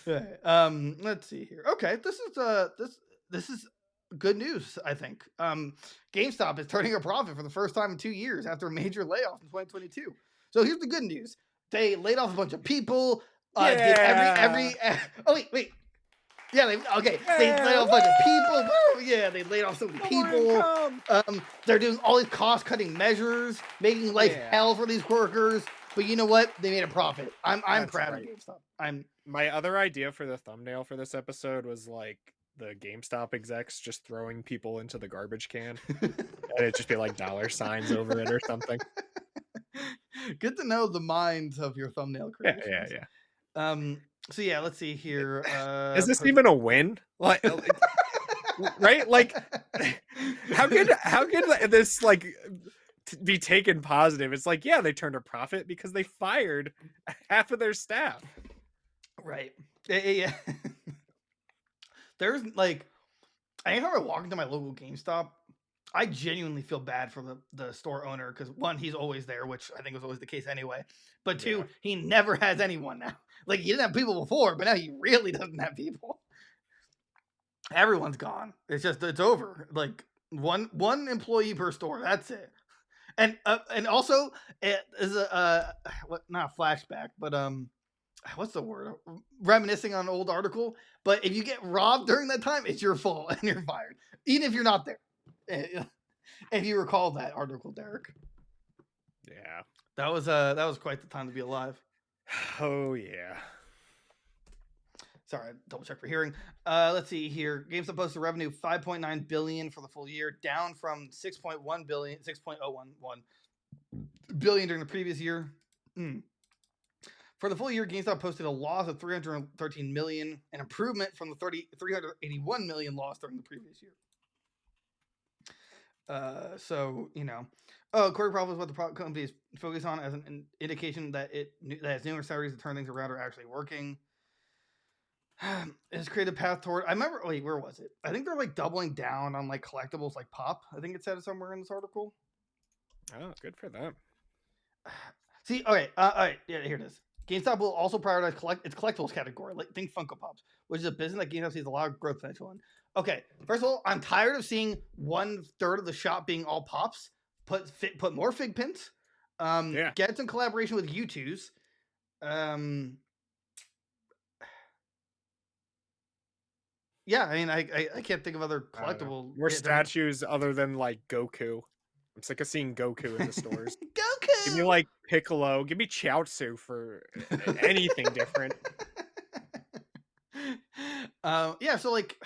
Right. Let's see here. Okay, this is good news, I think. GameStop is turning a profit for the first time in 2 years after a major layoff in 2022. So here's the good news: they laid off a bunch of people. Did Yeah. oh wait. Yeah, they laid Yeah. off a bunch of people. Woo! Yeah, they laid off so many More people. income. They're doing all these cost cutting measures, making life Yeah. hell for these workers. But you know what? They made a profit. I'm That's proud of right. GameStop. I'm My other idea for the thumbnail for this episode was like the GameStop execs just throwing people into the garbage can, and it'd just be like dollar signs over it or something. good to know the minds of your thumbnail Yeah, yeah, creations. yeah. So yeah, let's see here. Is this even a win? Like right? Like how could this like be taken positive? It's like, yeah, they turned a profit because they fired half of their staff. right. Yeah. There's like anytime I walk into my local GameStop, I genuinely feel bad for the store owner because one, he's always there, which I think was always the case anyway. But Yeah. two, he never has anyone now. Like he didn't have people before, but now he really doesn't have people. Everyone's gone. It's over. Like one employee per store. That's it. And also it is a what not a flashback, but what's the word? Reminiscing on an old article. But if you get robbed during that time, it's your fault and you're fired, even if you're not there. If you recall that article, Derek, Yeah. that was quite the time to be alive. Oh yeah. Sorry, double check for hearing. Let's see here. GameStop posted revenue 5.9 billion for the full year, down from 6.1 billion, 6.011 billion during the previous year. Mm. For the full year, GameStop posted a loss of 313 million, an improvement from the 381 million loss during the previous year. So you know, quarter profit is what the company is focused on as an indication that that its numerous strategies to turn things around are actually working. It's created a path toward. I remember. Wait, where was it? I think they're like doubling down on like collectibles, like pop. I think it said it somewhere in this article. Oh, good for them. See, okay, all right, yeah, here it is. GameStop will also prioritize its collectibles category, like think Funko Pops, which is a business that GameStop sees a lot of growth potential in. Okay, first of all, I'm tired of seeing 1/3 of the shop being all pops. Put more fig pins. Yeah. Get some collaboration with U2s. Um, yeah, I mean, I can't think of other I don't know. collectible. More Yeah, statues other than like Goku. I'm sick of seeing Goku in the stores. Give me Goku. like Piccolo. Give me Chiaotzu for anything different. Yeah, so like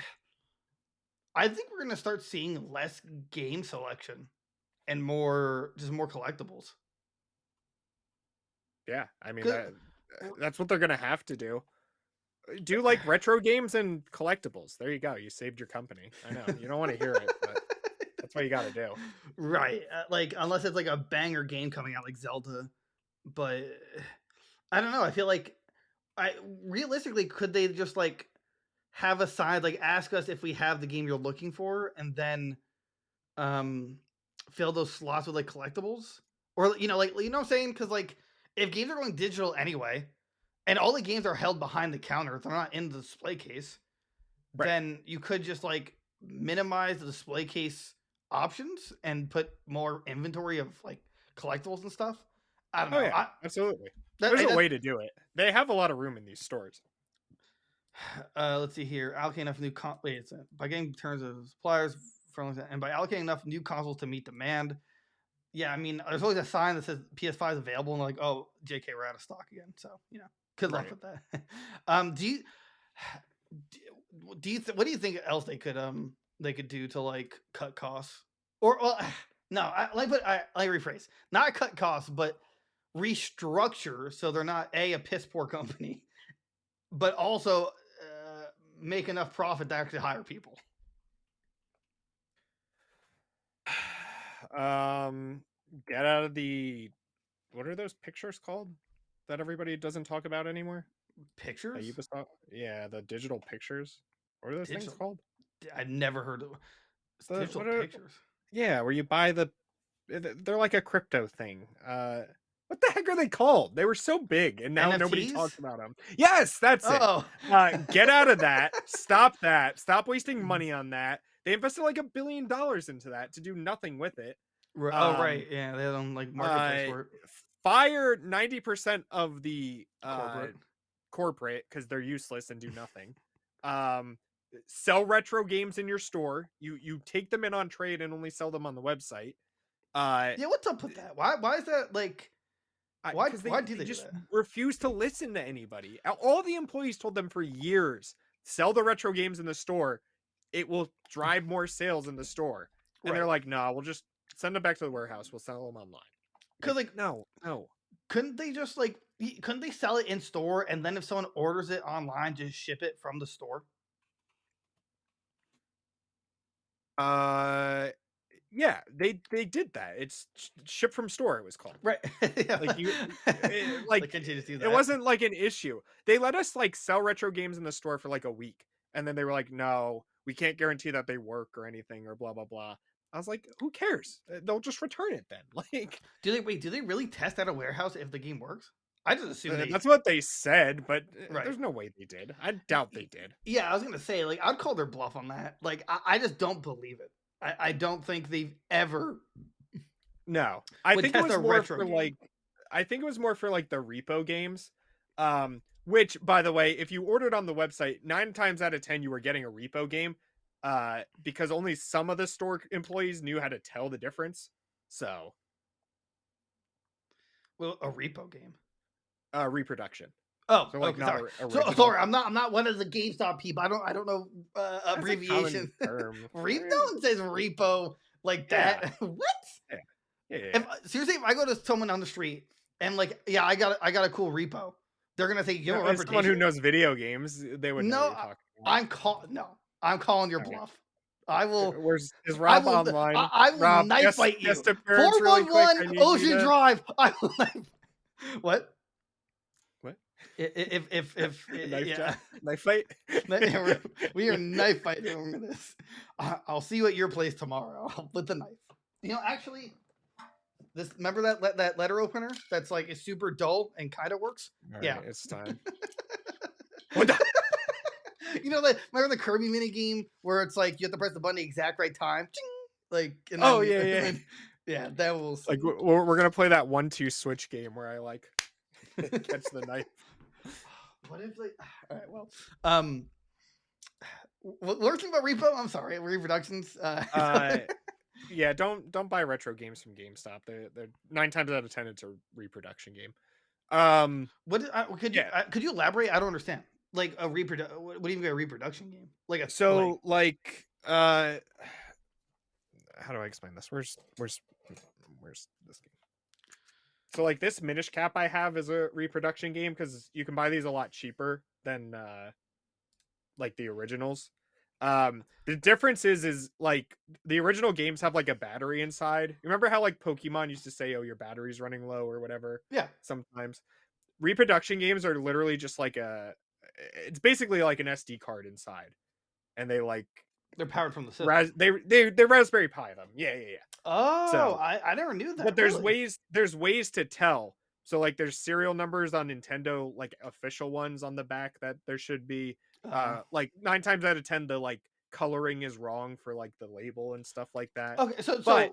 I think we're gonna start seeing less game selection and more collectibles. Yeah, I mean 'Cause- that's what they're gonna have to do. Do like retro games and collectibles. There you go. You saved your company. I know you don't want to hear it, but that's what you got to do. right, like unless it's like a banger game coming out like Zelda, but I don't know. I feel like I realistically could they just like have a side like ask us if we have the game you're looking for and then um fill those slots with like collectibles or like what I'm saying because like if games are going digital anyway and all the games are held behind the counter they're not in the display case Right. then you could just like minimize the display case options and put more inventory of like collectibles and stuff. I don't Oh know. yeah, absolutely. That, There's a that way to do it. They have a lot of room in these stores. let's see here. Allocate enough new wait, it's by getting terms of suppliers from and by allocating enough new consoles to meet demand. Yeah, I mean, there's always a sign that says PS5 is available, and like, oh, JK, we're out of stock again. So good luck Right. with that. do you what do you think else they could do to like cut costs or well, no, I rephrase, not cut costs, but restructure so they're not a piss poor company, but also make enough profit to actually hire people. um, get out of the what are those pictures called that everybody doesn't talk about anymore? That Pictures, Ubisoft, yeah, the digital pictures. What are those things digital. called? I never heard of The digital what are pictures. Yeah, where you buy they're like a crypto thing. What the heck are they called? They were so big, and now nobody NFTs? talks about them. Yes, that's it. Oh. Get out of that. Stop that. Stop wasting money on that. They invested like $1 billion into that to do nothing with it. Oh, Um, right. Yeah, they don't like marketplace uh, for it. Fire 90% of the Corporate. corporate because they're useless and do nothing. Um, Sell retro games in your store. You take them in on trade and only sell them on the website. Uh, Yeah, what's up with that? Why is that like why because why do they they do just that? refuse to listen to anybody. All the employees told them for years, sell the retro games in the store. It will drive more sales in the store. And they're Right. like, no, we'll just send them back to the warehouse. We'll sell them online. Cuz Like, like no, no. couldn't they just like couldn't they sell it in store and then if someone orders it online just ship it from the store? Uh, yeah, they did that. It's ship from store. It was called. Right. Like Yeah. like Like can't you just do it that? wasn't like an issue. They let us like sell retro games in the store for like a week, and then they were like, "No, we can't guarantee that they work or anything or blah blah blah." I was like, "Who cares? They'll just return it then." Like Do they really test at a warehouse if the game works? I just assume they that's what they said, but right. there's no way they did. I doubt they did. Yeah, I was gonna say, like, I'd call their bluff on that. Like, I just don't believe it. I don't think they've ever No, I would think it test was a more retro for game. like, I think it was more for like the repo games. Which by the way, if you ordered on the website, 9 times out of 10 you were getting a repo game, because only some of the store employees knew how to tell the difference. So, Well, a repo game. reproduction. Oh, So like okay, not sorry. So original. sorry, I'm not one of the GameStop people. I don't know That's a common abbreviation. term. No one says repo like Yeah, that. What? yeah, yeah, yeah, If yeah. seriously, if I go to someone on the street and like, yeah, I got a cool repo, they're gonna say, "You No, have a as someone who reputation?" knows video games, they would know what No, you're talking about. I'm calling your All right. bluff. I will Where's is Rob online? I will Rob, knife guest fight you. guest appearance really quick. 411 I need you Ocean to Drive. I will what? what? If A knife yeah, chat? Knife fight? we are knife fighting over this. I'll see you at your place tomorrow with the knife. You know, actually, this remember that letter opener that's like is super dull and kind of works. All Yeah, right, it's time. What the? you know, like remember the Kirby mini game where it's like you have to press the button the exact right time, Ching! Like, and Oh then, yeah, and yeah. then yeah, that will Like see. we're gonna play that 1-2 switch game where I like catch the knife. What if they? All right, well, we're talking about repo. I'm sorry, reproductions. Uh, yeah, don't buy retro games from GameStop. They're 9 times out of 10 it's a reproduction game. what Yeah. could you elaborate? I don't understand. Like a reproduction. What do you mean a reproduction game? Like a like So like how do I explain this? Where's this game? So like this Minish Cap I have is a reproduction game because you can buy these a lot cheaper than like the originals. The difference is like the original games have like a battery inside. Remember how like Pokemon used to say, "Oh, your battery's running low" or whatever. yeah, Sometimes reproduction games are literally just like it's basically like an SD card inside, and they like they're powered from the system. they're Raspberry Pi them. Yeah, yeah, yeah. Oh, So I never knew but that. Really? there's ways to tell. So like there's serial numbers on Nintendo, like official ones on the back that there should be. Uh, Like 9 times out of 10 the like coloring is wrong for like the label and stuff like that. okay, But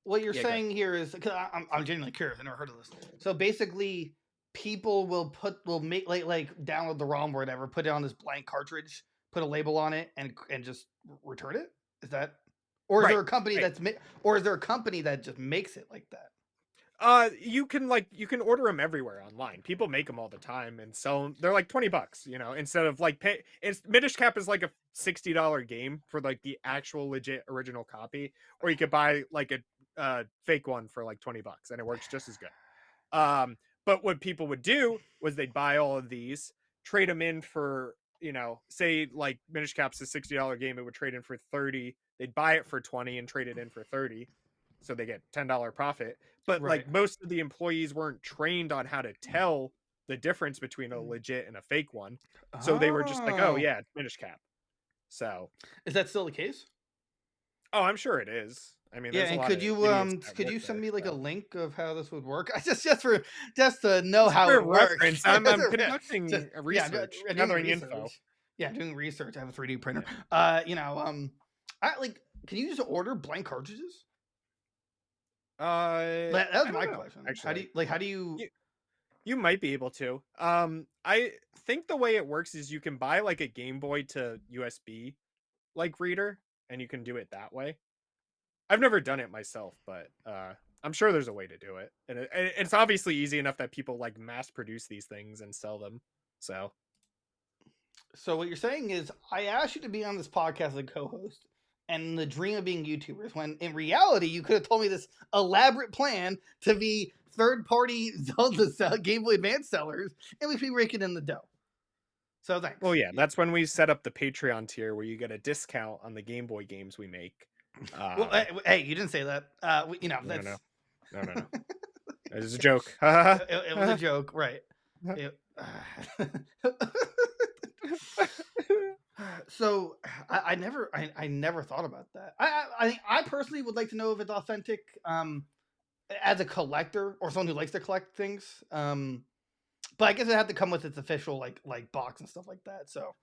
what you're yeah, go ahead. saying here is because I'm genuinely curious. I never heard of this. So basically, people will make like download the ROM or whatever, put it on this blank cartridge, put a label on it, and just return it. Is that, or is there Right, a company right. or is there a company that just makes it like that? You can order them everywhere online. People make them all the time and sell them. They're like $20, instead of like pay. It's Minish Cap is like a $60 game for like the actual legit original copy, or you could buy like a fake one for like $20 and it works just as good. But what people would do was they'd buy all of these, trade them in for, say like Minish Cap's a $60 game, it would trade in for 30. They'd buy it for 20 and trade it in for 30. So they get $10 profit. But Right. like most of the employees weren't trained on how to tell the difference between a legit and a fake one. So they were just like, oh Oh, yeah, it's Minish Cap. So is that still the case? oh, I'm sure it is. I mean, Yeah, there's a and lot of idiots that could work you send there. me like a So link of how this would work? Just to know just how for it works. reference, I'm Yeah, just conducting a yeah, research, doing gathering info. research. Yeah, doing research. I have a 3D printer. Yeah. You know, I like. Can you just order blank cartridges? That was I don't my know question. How do actually. you like? How do you? You you might be able to. I think the way it works is you can buy like a Game Boy to USB like reader, and you can do it that way. I've never done it myself, but I'm sure there's a way to do it, and it's obviously easy enough that people like mass produce these things and sell them. So So what you're saying is, I asked you to be on this podcast as a co-host, and the dream of being YouTubers. When in reality, you could have told me this elaborate plan to be third-party Zelda Game Boy Advance sellers, and we'd be raking in the dough. So thanks. well, yeah, that's when we set up the Patreon tier where you get a discount on the Game Boy games we make. Well, hey, you didn't say that. You know, No, no, that's no, no, no, no. It was a joke. Ha it was a joke, right? ha. It- so I never thought about that. I personally would like to know if it's authentic. As a collector or someone who likes to collect things. But I guess it had to come with its official like box and stuff like that. So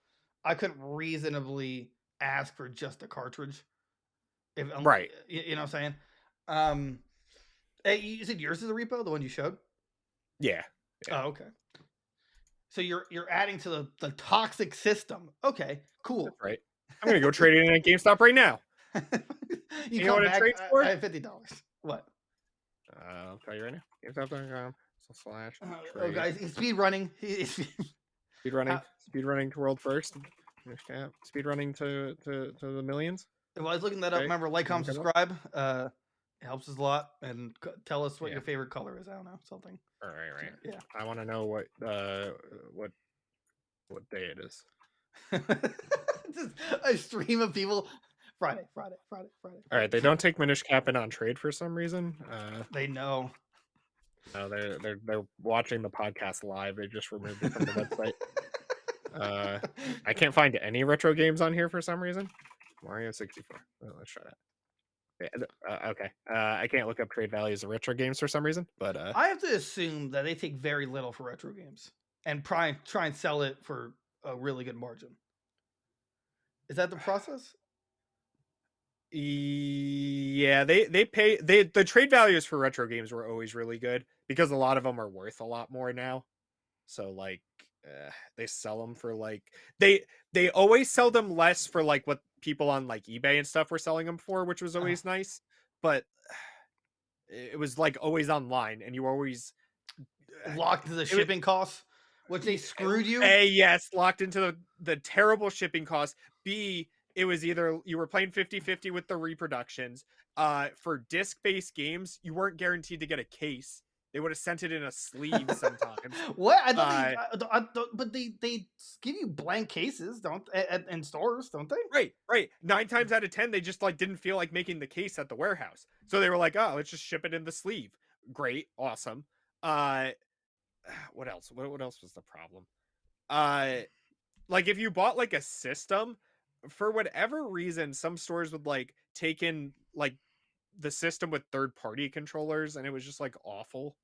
I couldn't reasonably ask for just a cartridge. If Right. you know what I'm saying. Um, you said yours is a repo, the one you showed. Yeah. Yeah. Oh, okay. So you're adding to the toxic system. Okay, cool. That's right. I'm gonna go trade it in at GameStop right now. You You know come what it back. trades for? I have $50. What? I'll tell you right now. GameStop.com/trade. Oh, guys, he's speed running. Speedrunning to world first. Speedrunning to the millions. Well, I was looking that up. Okay. Remember, like, comment, Okay. subscribe. It helps us a lot. And tell us what Yeah. your favorite color is. I don't know, something. Right. Yeah. I want to know what day it is. Just a stream of people. Friday. All right, they don't take Minish Cap in on trade for some reason. They know. No, they're watching the podcast live. They just removed it from the website. I can't find any retro games on here for some reason. Mario 64. Oh, let's try that. Yeah, okay. I can't look up trade values of retro games for some reason, but I have to assume that they take very little for retro games and try and sell it for a really good margin. Is that the process? yeah, they pay the trade values for retro games were always really good because a lot of them are worth a lot more now. So like they sell them for like they always sell them less for like what people on like eBay and stuff were selling them for, which was always nice. But it was like always online, and you always Locked to the shipping costs, which they screwed you. A, yes, locked into the terrible shipping costs. B, it was either you were playing 50-50 with the reproductions. For disc-based games, you weren't guaranteed to get a case. They would have sent it in a sleeve sometimes. What? I thought but they give you blank cases, don't in stores, don't they? Right. 9 times out of 10, they just like didn't feel like making the case at the warehouse, so they were like, "Oh, let's just ship it in the sleeve." Great, awesome. What else? What else was the problem? Like if you bought like a system, for whatever reason, some stores would like take in like the system with third-party controllers, and it was just like awful.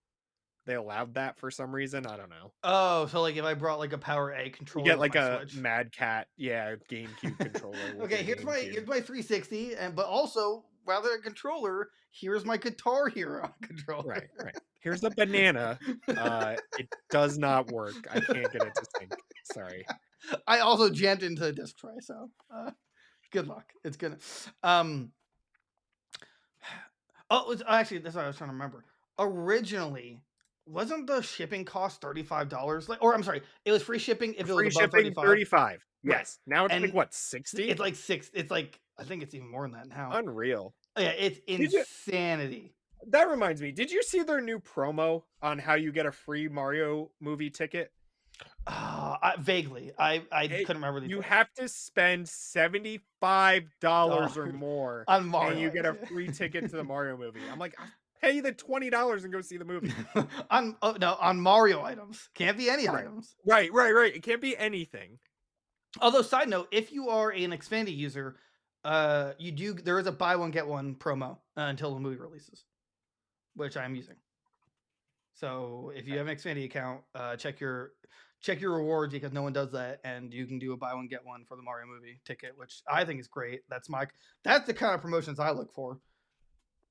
They allowed that for some reason. I don't know. Oh, so like if I brought like a Power A You controller, get with like my a Switch. Mad Cat, yeah, GameCube controller. With Okay, your here's my GameCube. 360, and but also rather than a controller, here's my Guitar Hero controller. Right. Here's the banana. It does not work. I can't get it to sync. Sorry. I also jammed into a disc tray, so good luck. It's gonna. Actually, that's what I was trying to remember. Originally, wasn't the shipping cost $35? Like, or I'm sorry, it was free shipping if it Free was above shipping, 35. Right. Yes. Now it's And like what, 60? It's like 6. It's like I think it's even more than that now. Unreal. Yeah, it's insanity. That reminds me. Did you see their new promo on how you get a free Mario movie ticket? Vaguely, I couldn't remember the. You have to spend $75 or more on Mario, and you get a free ticket to the Mario movie. I'm like, I'll pay the $20 and go see the movie. on Mario items. Can't be any items. Right. It can't be anything. Although, side note, if you are an Xfinity user, There is a buy one get one promo until the movie releases, which I'm using. So if you have an Xfinity account, check your rewards because no one does that, and you can do a buy one get one for the Mario movie ticket, which I think is great. That's the kind of promotions I look for.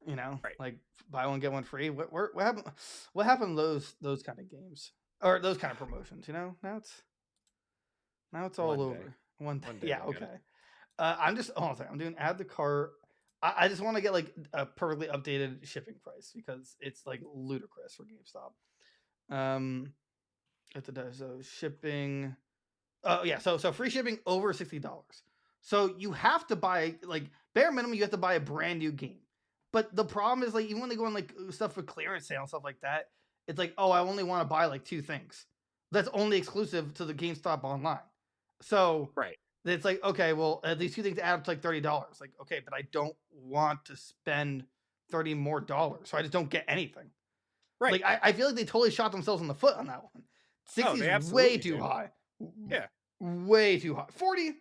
Right. Like buy one get one free. What happened? What happened to those kind of games or those kind of promotions? Now it's all One day. over. One day. One day Yeah. we'll get Okay. it. I'm doing add the cart. I just want to get like a perfectly updated shipping price because it's like ludicrous for GameStop. So shipping. Oh yeah, so free shipping over $60. So you have to buy like bare minimum. You have to buy a brand new game. But the problem is like even when they go on like stuff for clearance sale and stuff like that, it's like oh I only want to buy like 2 things. That's only exclusive to the GameStop online. So Right. it's like okay, well these 2 things add up to like $30. Like okay, but I don't want to spend $30 more, so I just don't get anything. Right. Like I feel like they totally shot themselves in the foot on that one. 60 they is way absolutely too did. high. Yeah. Way too high. 40,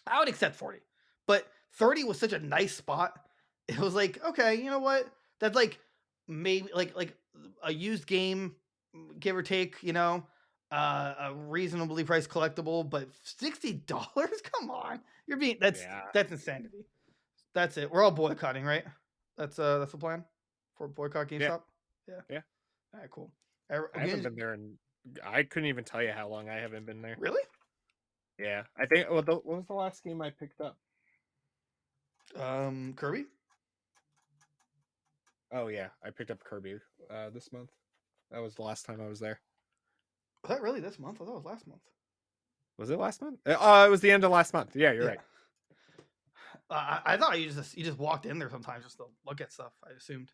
I would accept 40. But 30 was such a nice spot. It was like, okay, you know what? That's like maybe like a used game, give or take, a reasonably priced collectible, but $60? Come on. That's insanity. That's it. We're all boycotting, right? That's the plan for boycott GameStop. Yeah. All right, cool. I haven't been there and I couldn't even tell you how long I haven't been there. Really? Yeah. I think what was the last game I picked up? Kirby? Oh yeah, I picked up Kirby this month. That was the last time I was there. Was that really this month? I thought it was last month. Was it last month? It was the end of last month. Yeah, you're right. I thought you just walked in there sometimes just to look at stuff. I assumed.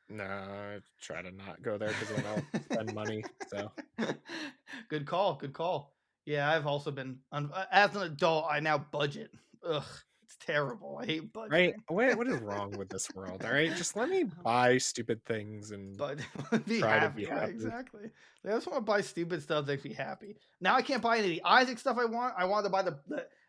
No, I try to not go there because then I'll spend money. So good call. Yeah, I've also been as an adult. I now budget. Ugh, it's terrible. I hate budgeting. Right? What is wrong with this world? All right, just let me buy stupid things and be try happy. to be Yeah, happy. exactly. I just want to buy stupid stuff that makes me happy. Now I can't buy any of the Isaac stuff I want. I wanted to buy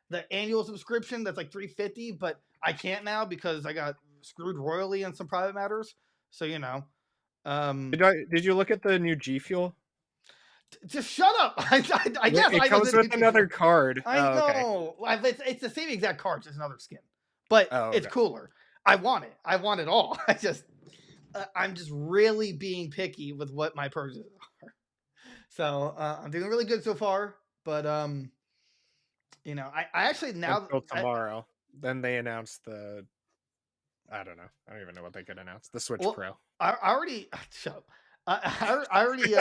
the annual subscription that's like $350, but I can't now because I got screwed royally in some private matters. So Did you look at the new G Fuel? Just shut up. I guess it comes with another card. I know. Okay. It's the same exact card, just another skin, but it's cooler. I want it. I want it all. I'm just really being picky with what my purchases are. So I'm doing really good so far, but I actually now until tomorrow. Then they announced the. I don't know. I don't even know what they could announce. The Switch Pro. I already shut up. I already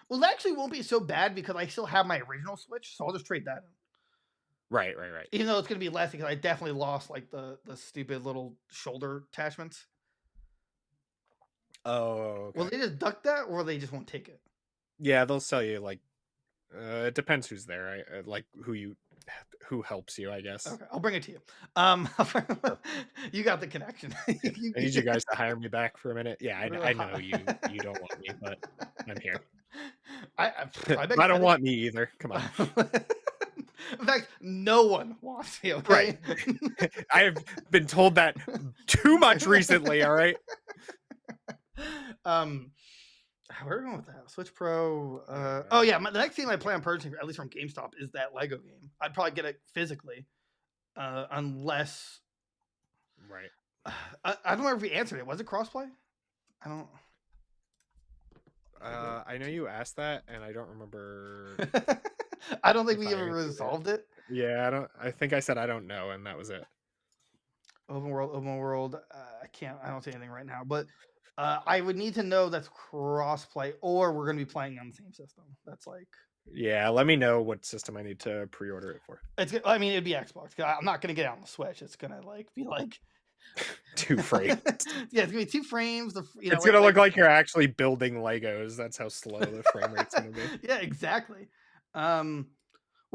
well, it actually won't be so bad because I still have my original Switch, so I'll just trade that in. Right. Even though it's gonna be less because I definitely lost like the stupid little shoulder attachments. Oh, okay. Will they just duck that, or they just won't take it? Yeah, they'll sell you like. It depends who's there. Like who helps you, I guess. Okay, I'll bring it to you. You got the connection. I need you guys to hire me back for a minute. Yeah, I know you don't want me, but I'm here. I don't want me either. Come on. In fact, no one wants me. Okay? Right. I have been told that too much recently. All right. Where are we going with that? Switch Pro. Oh yeah, the next game I plan on purchasing, at least from GameStop, is that Lego game. I'd probably get it physically, unless. Right. I don't know if we answered it. Was it crossplay? I don't. I know you asked that, and I don't remember. I don't think we ever resolved it. Yeah, I don't. I think I said I don't know, and that was it. Open world. I don't see anything right now, but I would need to know that's crossplay, or we're going to be playing on the same system. That's like. Yeah, let me know what system I need to pre-order it for. I mean, it'd be Xbox. I'm not going to get it on the Switch. It's going to be like 2 frames. Yeah, it's going to be 2 frames. It's going to look like you're actually building Legos. That's how slow the frame rate's going to be. Yeah, exactly. Well,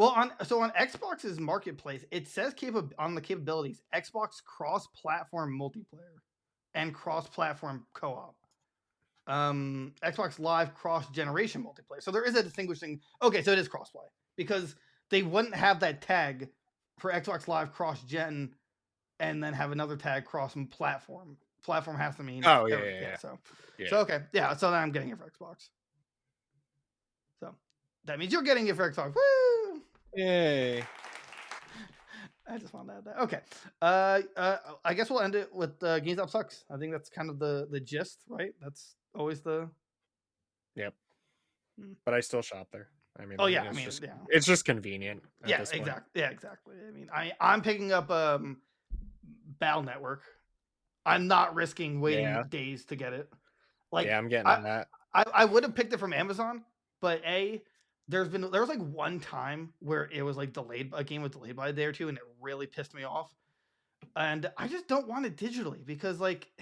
on Xbox's marketplace, it says on the capabilities, Xbox cross-platform multiplayer and cross-platform co-op. Xbox Live cross-generation multiplayer. So there is a distinguishing. Okay, so it is crossplay because they wouldn't have that tag for Xbox Live cross-gen, and then have another tag cross-platform. Platform has to mean Oh every, yeah. So Yeah. okay, yeah. So then I'm getting it for Xbox. So that means you're getting it for Xbox. Woo! Yay. I just wanted to add that. Okay. I guess we'll end it with GameStop sucks. I think that's kind of the gist, right? That's always the. Yep. Hmm. But I still shop there. I mean, Oh yeah, it's I mean, just yeah, it's just convenient at yeah, this point. exactly, yeah, exactly. I mean, I'm picking up Battle Network. I'm not risking waiting Yeah. days to get it. Like Yeah, I'm getting I, that. I would have picked it from Amazon, but there was like one time where it was like delayed. A game was delayed by a day or two, and it really pissed me off. And I just don't want it digitally because like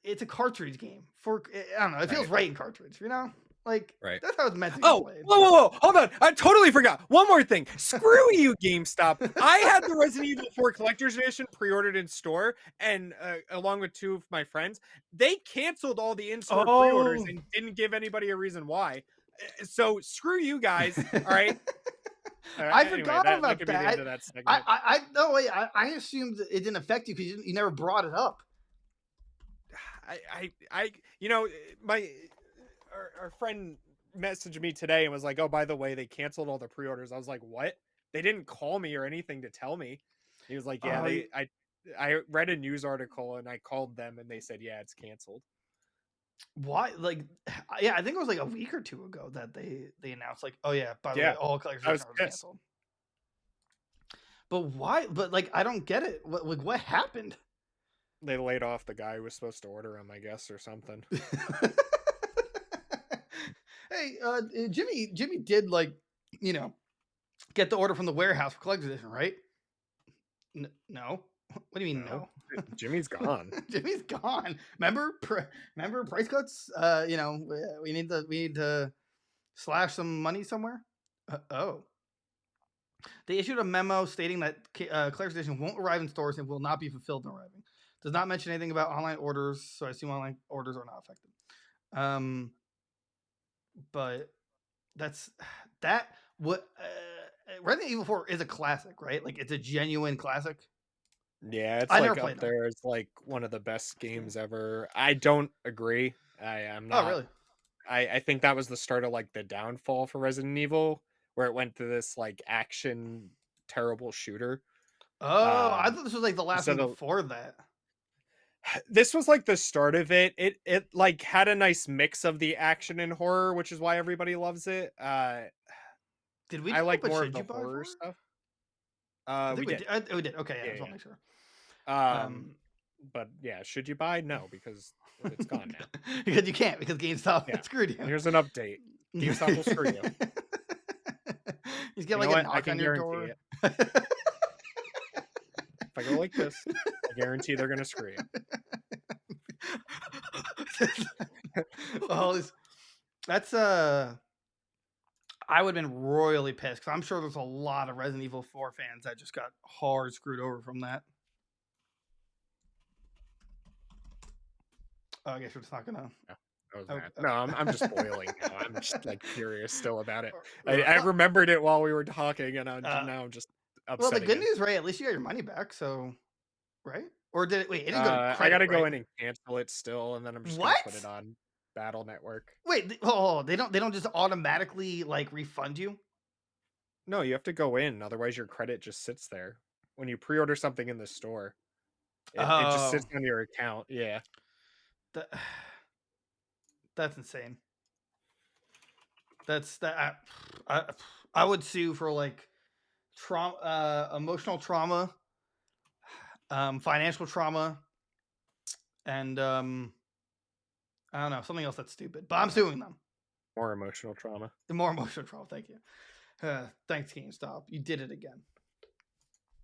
it's a cartridge game for I don't know. It feels right in cartridge, you know. Like Right. that's how it's meant to be Oh, played. whoa, hold on. I totally forgot. One more thing. Screw you, GameStop. I had the Resident Evil 4 Collector's Edition pre-ordered in store, and along with two of my friends, they canceled all the in-store pre-orders and didn't give anybody a reason why. So screw you guys. All right. I Anyway, forgot that about could be the that. end of that segment. I no wait. I assumed it didn't affect you because you never brought it up. You know, our friend messaged me today and was like, "Oh, by the way, they canceled all the pre-orders." I was like, "What? They didn't call me or anything to tell me." He was like, "Yeah, I read a news article and I called them and they said, yeah, it's canceled." Why? Like, yeah, I think it was like a week or two ago that they announced like, oh yeah, by the way, all collector's editions are canceled. But why? But like, I don't get it. What happened? They laid off the guy who was supposed to order them, I guess, or something. Hey, Jimmy did like, get the order from the warehouse for collector's edition, right? No. What do you mean no? Jimmy's gone. Jimmy's gone. Remember price cuts? We need to slash some money somewhere. Oh. They issued a memo stating that Collector's Edition won't arrive in stores and will not be fulfilled in arriving. Does not mention anything about online orders, so I assume online orders are not affected. But that what Resident Evil 4 is a classic, right? Like it's a genuine classic. Yeah, it's I like never up played there. It's like one of the best games ever. I don't agree. I'm not. Oh, really? I think that was the start of like the downfall for Resident Evil, where it went to this like action terrible shooter. Oh, I thought this was like the last one before that. This was like the start of it. It like had a nice mix of the action and horror, which is why everybody loves it. Did we? I like more of the horror stuff. We did. We did. Okay, yeah, I just want to make sure. But yeah, should you buy? No, because it's gone now. Because you can't, because GameStop screwed you. Here's an update. GameStop will screw you. You get like a knock on your door. If I go like this, I guarantee they're gonna screw you. Well, that's I would have been royally pissed because I'm sure there's a lot of Resident Evil 4 fans that just got hard screwed over from that. Oh, I guess we're just not gonna. No, I'm just boiling now. I'm just like curious still about it. I remembered it while we were talking, and now I'm just upset. Well, the good news, right? At least you got your money back. So, right? Or did it? Wait, it didn't go to credit, I gotta right? go in and cancel it still, and then I'm just gonna put it on Battle Network. Wait, they don't just automatically like refund you? No, you have to go in, otherwise your credit just sits there. When you pre-order something in the store, it just sits on your account. Yeah. That's insane. That's that. I would sue for like trauma, emotional trauma, financial trauma, and I don't know, something else that's stupid. But I'm suing them. More emotional trauma. More emotional trauma. Thank you. Thanks, GameStop. You did it again.